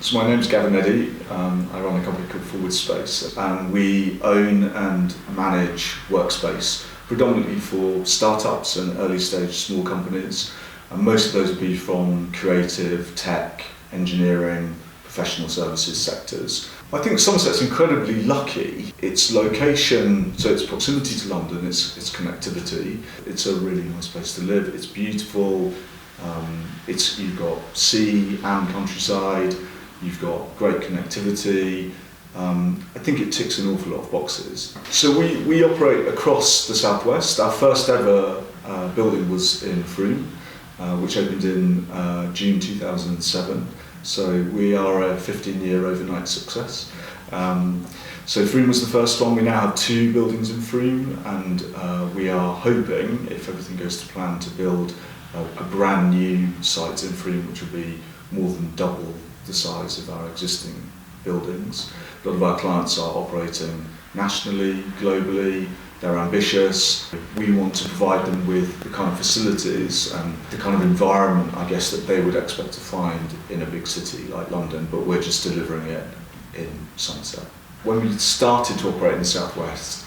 So my name's Gavin Eddy. I run a company called Forward Space, and we own and manage workspace predominantly for startups and early stage small companies. And most of those would be from creative, tech, engineering, professional services sectors. I think Somerset's incredibly lucky. Its location, so its proximity to London, its connectivity. It's a really nice place to live. It's beautiful. You've got sea and countryside. You've got great connectivity. I think it ticks an awful lot of boxes. So we operate across the southwest. Our first ever building was in Frome, which opened in June 2007. So we are a 15-year overnight success. So Frome was the first one. We now have 2 buildings in Frome, and we are hoping, if everything goes to plan, to build a brand new site in Frome, which will be more than double the size of our existing buildings. A lot of our clients are operating nationally, globally. They're ambitious. We want to provide them with the kind of facilities and the kind of environment, I guess, that they would expect to find in a big city like London, but we're just delivering it in Somerset. When we started to operate in the southwest,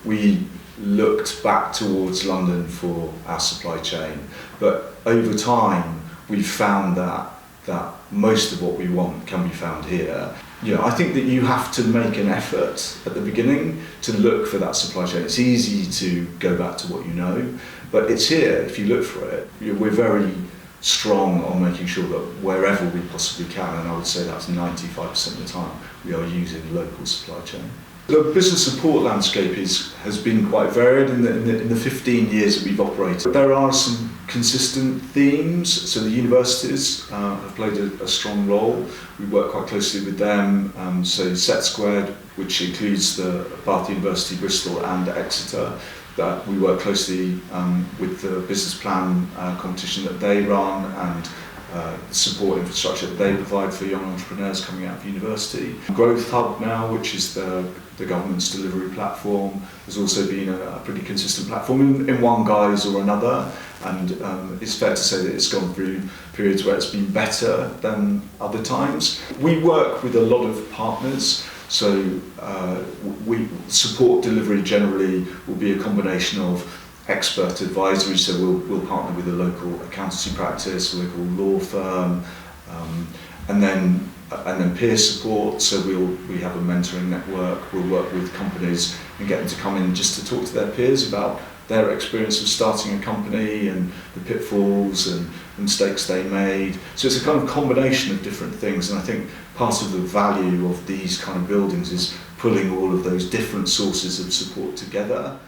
we looked back towards London for our supply chain, but over time we've found that most of what we want can be found here. I think that you have to make an effort at the beginning to look for that supply chain. It's easy to go back to what you know, but it's here if you look for it. We're very strong on making sure that wherever we possibly can, and I would say that's 95% of the time, we are using local supply chain. The business support landscape has been quite varied in the 15 years that we've operated. There are some consistent themes, so the universities have played a strong role. We work quite closely with them, so Set Squared, which includes the Bath University, Bristol and Exeter, that we work closely with the business plan competition that they run and support infrastructure that they provide for young entrepreneurs coming out of university. Growth Hub now, which is the government's delivery platform, has also been a pretty consistent platform in one guise or another, and it's fair to say that it's gone through periods where it's been better than other times. We work with a lot of partners, so we support delivery generally will be a combination of expert advisory, so we'll partner with a local accountancy practice, a local law firm, and then peer support, so we have a mentoring network. We'll work with companies and get them to come in just to talk to their peers about their experience of starting a company and the pitfalls and mistakes they made. So it's a kind of combination of different things, and I think part of the value of these kind of buildings is pulling all of those different sources of support together.